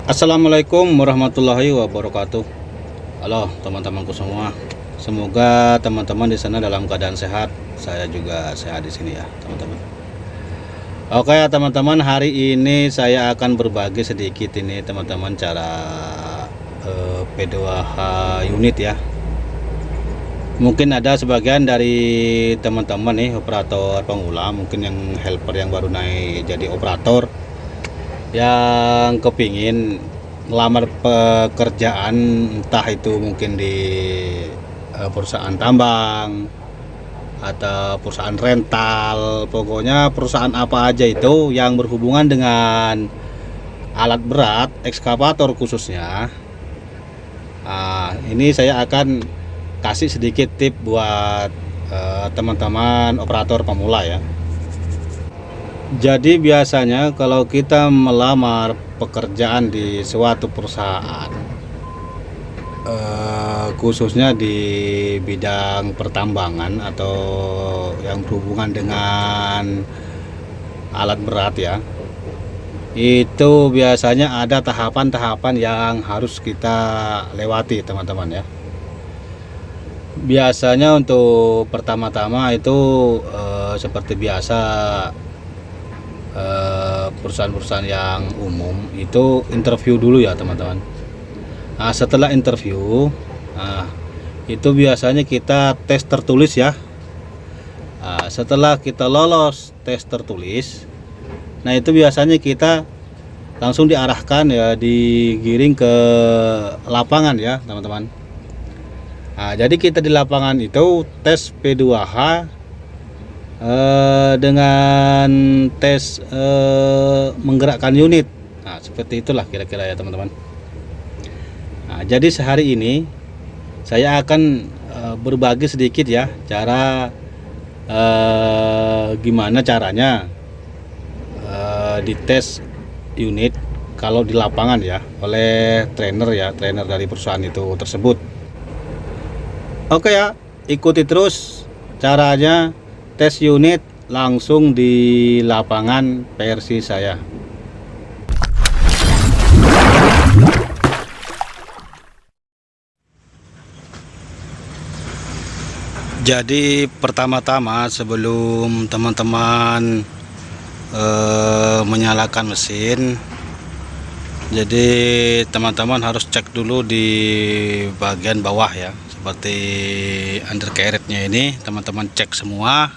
Assalamualaikum warahmatullahi wabarakatuh. Halo teman-temanku semua. Semoga teman-teman di sana dalam keadaan sehat. Saya juga sehat di sini ya, teman-teman. Oke ya teman-teman, hari ini saya akan berbagi sedikit ini teman-teman cara P2H unit ya. Mungkin ada sebagian dari teman-teman nih operator pemula, mungkin yang helper yang baru naik jadi operator, yang kepingin ngelamar pekerjaan, entah itu mungkin di perusahaan tambang atau perusahaan rental, pokoknya perusahaan apa aja itu yang berhubungan dengan alat berat, ekskavator khususnya. Nah, ini saya akan kasih sedikit tip buat teman-teman operator pemula ya. Jadi biasanya kalau kita melamar pekerjaan di suatu perusahaan, khususnya di bidang pertambangan atau yang berhubungan dengan alat berat ya, itu biasanya ada tahapan-tahapan yang harus kita lewati teman-teman ya. Biasanya untuk pertama-tama itu seperti biasa, perusahaan-perusahaan yang umum itu interview dulu ya teman-teman. Nah, setelah interview, itu biasanya kita tes tertulis ya. Nah, setelah kita lolos tes tertulis, nah itu biasanya kita langsung diarahkan ya, digiring ke lapangan ya teman-teman. Nah, jadi kita di lapangan itu tes P2H dengan tes menggerakkan unit. Nah, seperti itulah kira-kira ya teman-teman. Nah, jadi sehari ini saya akan berbagi sedikit ya cara gimana caranya dites unit kalau di lapangan ya oleh trainer ya, trainer dari perusahaan itu tersebut. Oke ya, ikuti terus caranya tes unit langsung di lapangan versi saya. Jadi pertama-tama sebelum teman-teman menyalakan mesin, jadi teman-teman harus cek dulu di bagian bawah ya, seperti undercarriage-nya ini teman-teman cek semua.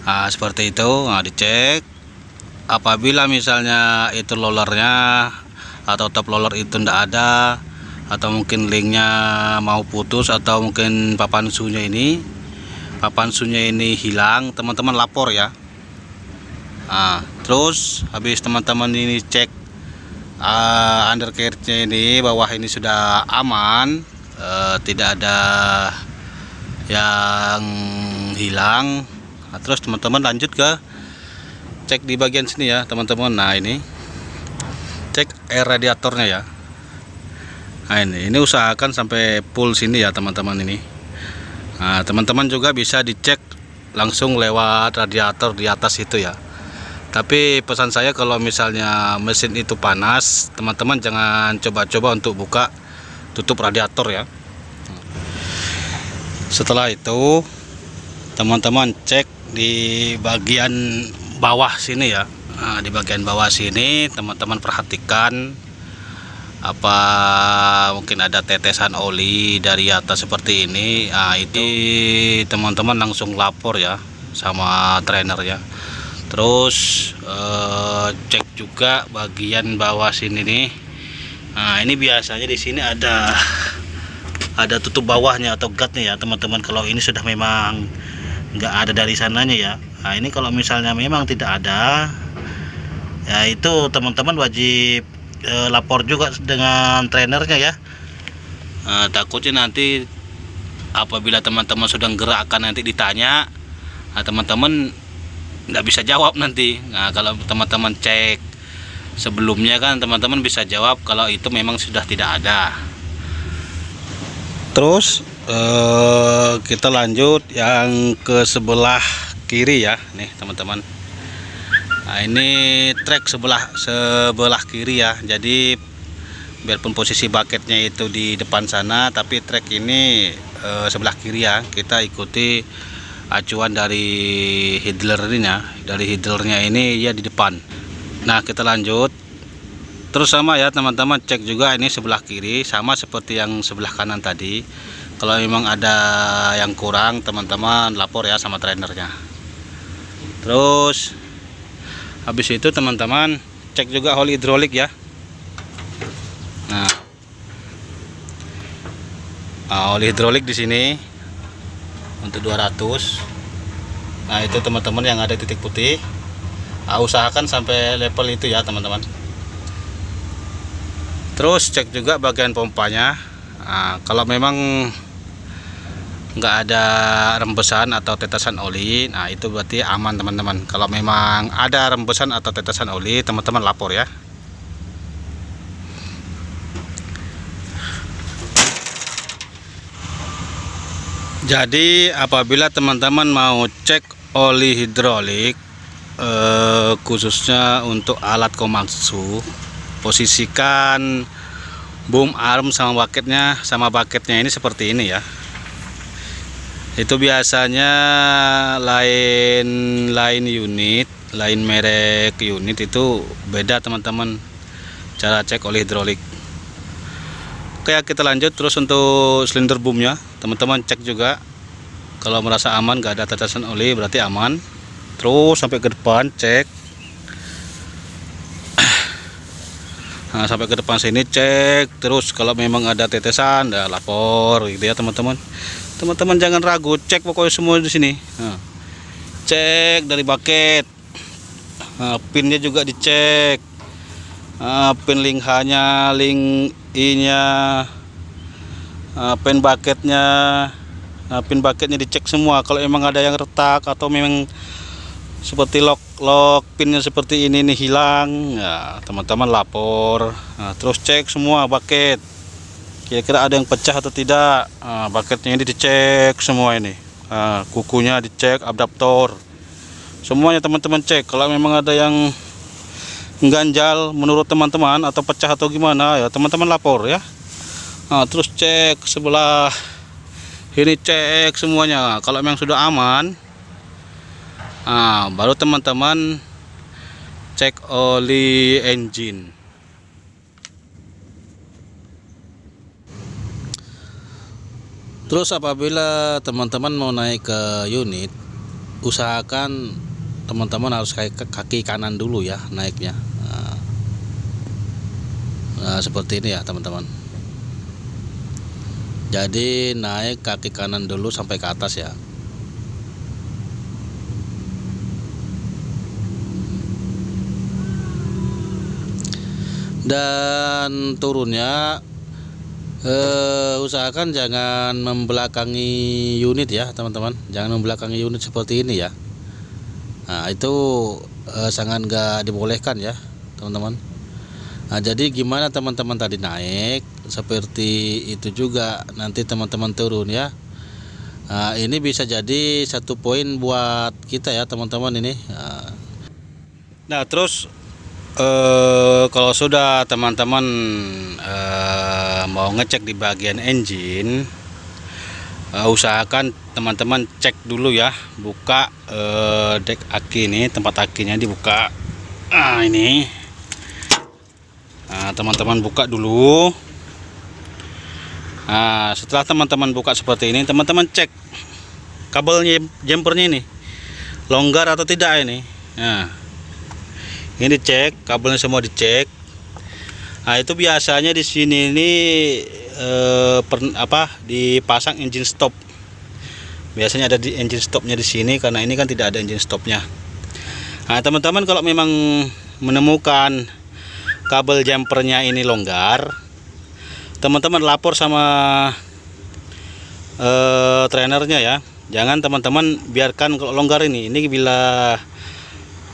Nah, seperti itu. Nah, dicek. Apabila misalnya itu rollernya atau top roller itu tidak ada, atau mungkin linknya mau putus, atau mungkin papan sunya ini hilang, teman-teman lapor ya. Nah, terus habis teman-teman ini cek undercarriage-nya ini, bawah ini sudah aman, tidak ada yang hilang. Nah, terus teman-teman lanjut ke cek di bagian sini ya teman-teman. Nah, ini cek air radiatornya ya. Nah, ini usahakan sampai full sini ya teman-teman ini. Nah, teman-teman juga bisa dicek langsung lewat radiator di atas itu ya. Tapi pesan saya, kalau misalnya mesin itu panas, teman-teman jangan coba-coba untuk buka tutup radiator ya. Setelah itu teman-teman cek di bagian bawah sini ya. Nah, di bagian bawah sini teman-teman perhatikan apa mungkin ada tetesan oli dari atas seperti ini. Nah, itu teman-teman langsung lapor ya sama trainer ya. Terus cek juga bagian bawah sini nih. Nah, ini biasanya di sini ada tutup bawahnya atau guardnya ya teman-teman. Kalau ini sudah memang nggak ada dari sananya ya. Nah, ini kalau misalnya memang tidak ada ya, itu teman-teman wajib lapor juga dengan trainernya ya. Nah, takutnya nanti apabila teman-teman sudah gerakkan nanti ditanya, nah, teman-teman nggak bisa jawab nanti. Nah, kalau teman-teman cek sebelumnya kan teman-teman bisa jawab kalau itu memang sudah tidak ada. Terus kita lanjut yang ke sebelah kiri ya nih teman-teman. Nah, ini trek sebelah kiri ya. Jadi biarpun posisi bucketnya itu di depan sana, tapi trek ini sebelah kiri ya. Kita ikuti acuan dari headlernya ini ya di depan. Nah, kita lanjut terus sama ya teman-teman, cek juga ini sebelah kiri sama seperti yang sebelah kanan tadi. Kalau memang ada yang kurang, teman-teman lapor ya sama trainernya. Terus habis itu teman-teman cek juga oli hidrolik ya. Nah, oli hidrolik di sini untuk 200. Nah, itu teman-teman yang ada titik putih, usahakan sampai level itu ya teman-teman. Terus cek juga bagian pompanya. Nah, kalau memang nggak ada rembesan atau tetesan oli, nah itu berarti aman teman-teman. Kalau memang ada rembesan atau tetesan oli, teman-teman lapor ya. Jadi apabila teman-teman mau cek oli hidrolik, khususnya untuk alat Komatsu, posisikan boom arm sama bucketnya ini seperti ini ya. Itu biasanya lain merek unit itu beda teman-teman cara cek oli hidrolik. Oke, kita lanjut terus untuk silinder boomnya. Teman-teman cek juga, kalau merasa aman gak ada tetesan oli berarti aman. Terus sampai ke depan cek. Nah, sampai ke depan sini cek terus, kalau memang ada tetesan dah lapor gitu ya teman-teman. Teman-teman jangan ragu, cek pokoknya semua di sini. Nah, cek dari bucket, pinnya juga dicek, pin link H-nya, link I-nya, pin bucketnya dicek semua. Kalau emang ada yang retak atau memang seperti lock pinnya seperti ini nih hilang, ya teman-teman lapor. Nah, terus cek semua bucket, kira-kira ada yang pecah atau tidak. Bucketnya ini dicek semua ini, kukunya dicek, adaptor semuanya teman-teman cek. Kalau memang ada yang ganjal menurut teman-teman atau pecah atau gimana ya teman-teman lapor ya. Nah, terus cek sebelah ini, cek semuanya. Kalau memang sudah aman, baru teman-teman cek oli engine. Terus apabila teman-teman mau naik ke unit, usahakan teman-teman harus kaki kanan dulu ya naiknya. Nah, seperti ini ya teman-teman. Jadi naik kaki kanan dulu sampai ke atas ya. Dan turunnya usahakan jangan membelakangi unit ya teman-teman. Jangan membelakangi unit seperti ini ya. Nah, itu sangat nggak dibolehkan ya teman-teman. Nah, jadi gimana teman-teman tadi naik, seperti itu juga nanti teman-teman turun ya. Nah, ini bisa jadi satu poin buat kita ya teman-teman ini. Nah, terus kalau sudah teman-teman mau ngecek di bagian engine, usahakan teman-teman cek dulu ya, buka dek aki ini, tempat akinya dibuka. Ini teman-teman buka dulu. Setelah teman-teman buka seperti ini, teman-teman cek kabelnya, jumpernya ini longgar atau tidak ini. Ini dicek, kabelnya semua dicek. Nah, itu biasanya di sini ini dipasang engine stop. Biasanya ada di engine stopnya di sini, karena ini kan tidak ada engine stopnya. Nah, teman-teman kalau memang menemukan kabel jumpernya ini longgar, teman-teman lapor sama trainernya ya. Jangan teman-teman biarkan kalau longgar ini bila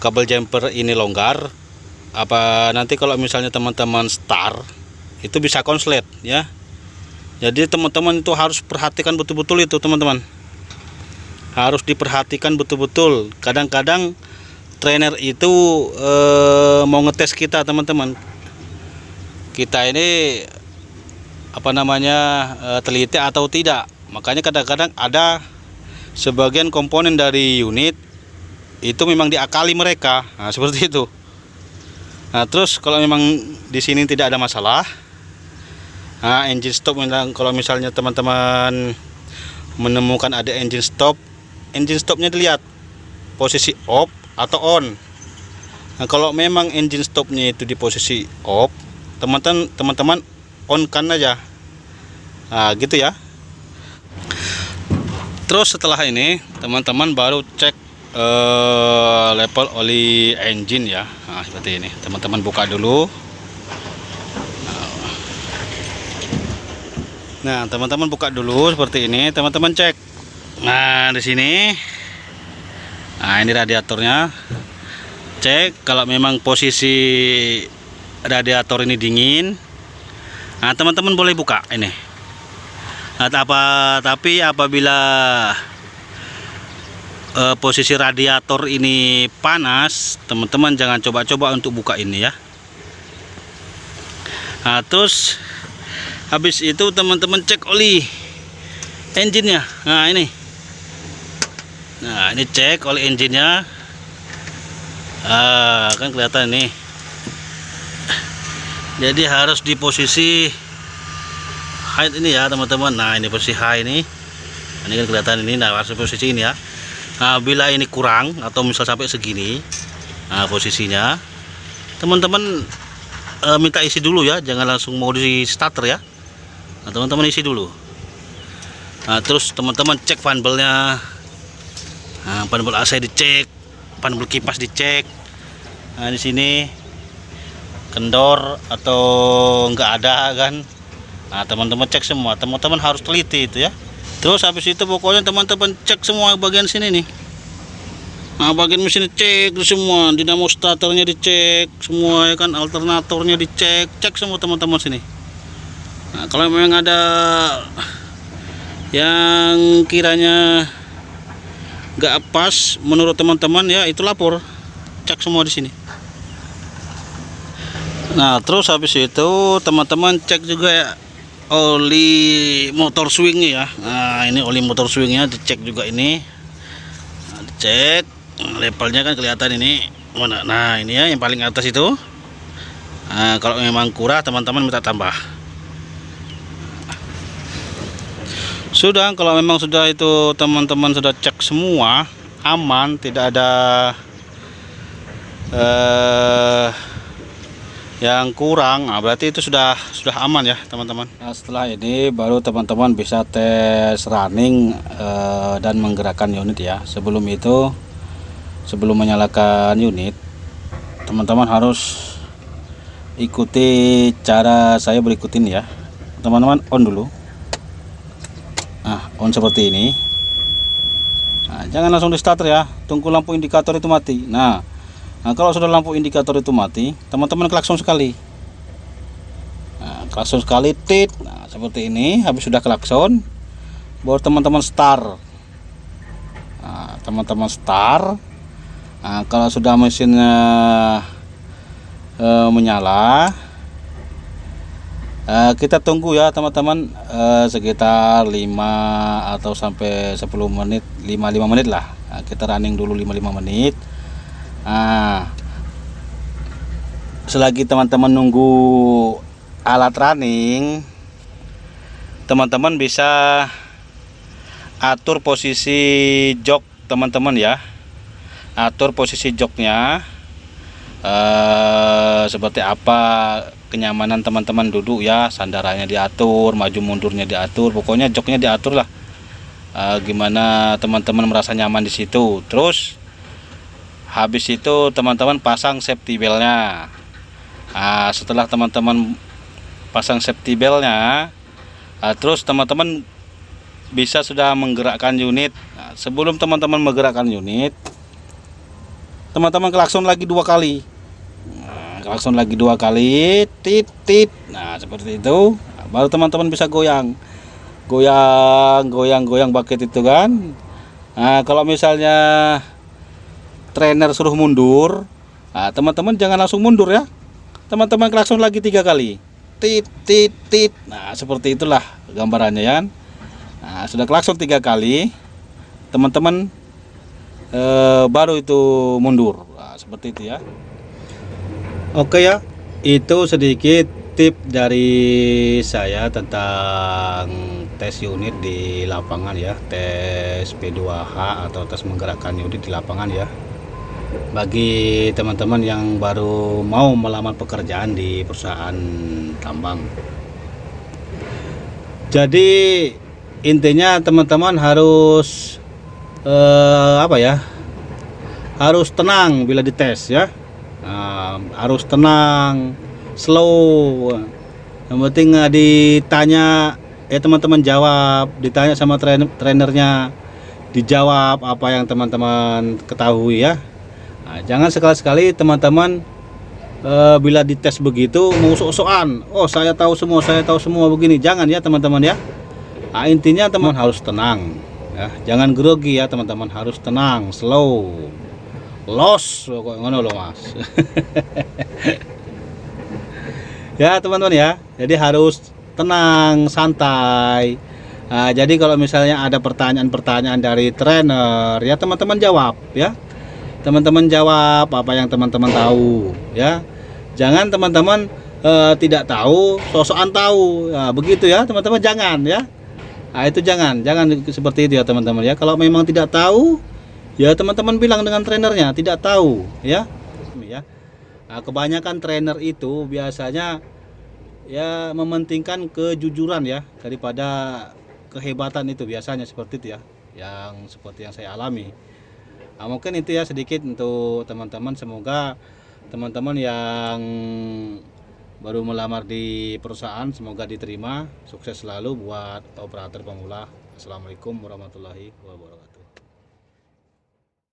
kabel jumper ini longgar, nanti kalau misalnya teman-teman start itu bisa konslet ya. Jadi teman-teman itu harus perhatikan betul-betul itu teman-teman, harus diperhatikan betul-betul. Kadang-kadang trainer itu mau ngetes kita teman-teman. Kita ini apa namanya teliti atau tidak. Makanya kadang-kadang ada sebagian komponen dari unit itu memang diakali mereka. Nah, seperti itu. Nah, terus kalau memang di sini tidak ada masalah, nah, engine stop, kalau misalnya teman-teman menemukan ada engine stopnya dilihat posisi off atau on. Nah, kalau memang engine stopnya itu di posisi off, teman-teman on kan aja. Nah, gitu ya. Terus setelah ini teman-teman baru cek level oli engine ya. Nah, seperti ini. Teman-teman buka dulu. Nah, teman-teman buka dulu seperti ini. Teman-teman cek. Nah, di sini. Nah, ini radiatornya. Cek kalau memang posisi radiator ini dingin. Nah, teman-teman boleh buka ini. Nah, tapi apabila posisi radiator ini panas, teman-teman jangan coba-coba untuk buka ini ya. Nah, terus habis itu teman-teman cek oli engine-nya. Nah, ini. Nah, ini cek oli engine-nya. Kan kelihatan nih. Jadi harus di posisi high ini ya teman-teman. Nah, ini posisi high ini. Ini kan kelihatan ini. Nah, harus posisi ini ya. Nah, bila ini kurang atau misal sampai segini, nah posisinya teman-teman minta isi dulu ya, jangan langsung mau di starter ya. Nah, teman-teman isi dulu. Nah, terus teman-teman cek panelnya. Nah, panel AC dicek, panel kipas dicek. Nah, di sini kendor atau enggak ada kan. Nah, teman-teman cek semua. Teman-teman harus teliti itu ya. Terus habis itu pokoknya teman-teman cek semua bagian sini nih. Nah, bagian mesin cek semua, dinamo starternya dicek semua ya kan, alternatornya dicek, cek semua teman-teman sini. Nah, kalau memang ada yang kiranya nggak pas menurut teman-teman ya, itu lapor, cek semua di sini. Nah, terus habis itu teman-teman cek juga ya oli motor swingnya ya. Nah, ini oli motor swingnya dicek juga ini. Nah, dicek levelnya kan kelihatan ini mana. Nah, ini ya yang paling atas itu. Nah, kalau memang kurang teman-teman minta tambah. Sudah, kalau memang sudah itu teman-teman sudah cek semua aman, tidak ada yang kurang, nah berarti itu sudah aman ya teman-teman. Nah, setelah ini baru teman-teman bisa tes running dan menggerakkan unit ya. Sebelum itu, sebelum menyalakan unit, teman-teman harus ikuti cara saya berikut ini ya. Teman-teman on dulu. Nah, on seperti ini. Nah, jangan langsung di starter ya, tunggu lampu indikator itu mati. Nah, kalau sudah lampu indikator itu mati, teman-teman klakson sekali. Nah, klakson sekali, tit. Nah, seperti ini. Habis sudah klakson, baru teman-teman start. Nah, teman-teman start. Nah, kalau sudah mesinnya menyala, kita tunggu ya teman-teman, sekitar 5 atau sampai 10 menit, 5 menit lah. Nah, kita running dulu 5 menit. Nah, selagi teman-teman nunggu alat running, teman-teman bisa atur posisi jok teman-teman ya. Atur posisi joknya seperti apa, kenyamanan teman-teman duduk ya, sandarannya diatur, maju mundurnya diatur, pokoknya joknya diatur lah. Gimana teman-teman merasa nyaman di situ. Terus habis itu teman-teman pasang safety beltnya. Nah, setelah teman-teman pasang safety beltnya, terus teman-teman bisa sudah menggerakkan unit. Nah, sebelum teman-teman menggerakkan unit, teman-teman klakson lagi 2 kali. Nah, klakson lagi 2 kali, tit tit. Nah, seperti itu. Nah, baru teman-teman bisa goyang bucket itu kan. Nah, kalau misalnya trainer suruh mundur, nah, teman-teman jangan langsung mundur ya. Teman-teman klakson lagi 3 kali. Tit tit tit. Nah, seperti itulah gambarannya ya. Nah, sudah klakson 3 kali, teman-teman baru itu mundur. Nah, seperti itu ya. Oke ya, itu sedikit tip dari saya tentang tes unit di lapangan ya, tes P2H atau tes menggerakkan unit di lapangan ya. Bagi teman-teman yang baru mau melamar pekerjaan di perusahaan tambang. Jadi intinya teman-teman harus harus tenang bila dites ya. Harus tenang, slow. Yang penting ditanya teman-teman jawab, ditanya sama trainernya, dijawab apa yang teman-teman ketahui ya. Jangan sekali-sekali teman-teman bila dites begitu mau sok-sokan, oh saya tahu semua begini. Jangan ya teman-teman ya. Intinya teman harus tenang ya, jangan grogi ya teman-teman, harus tenang, slow, los kok ngono loh Mas. Ya teman-teman ya, jadi harus tenang, santai. Jadi kalau misalnya ada pertanyaan-pertanyaan dari trainer ya teman-teman jawab ya. Teman-teman jawab apa yang teman-teman tahu ya. Jangan teman-teman tidak tahu sosokan tahu. Begitu ya teman-teman, jangan ya. Itu jangan seperti itu ya teman-teman ya. Kalau memang tidak tahu ya teman-teman bilang dengan trainernya tidak tahu ya. Kebanyakan trainer itu biasanya ya mementingkan kejujuran ya daripada kehebatan, itu biasanya seperti itu ya, yang seperti yang saya alami. Mungkin itu ya sedikit untuk teman-teman. Semoga teman-teman yang baru melamar di perusahaan semoga diterima. Sukses selalu buat operator pemula. Assalamualaikum warahmatullahi wabarakatuh.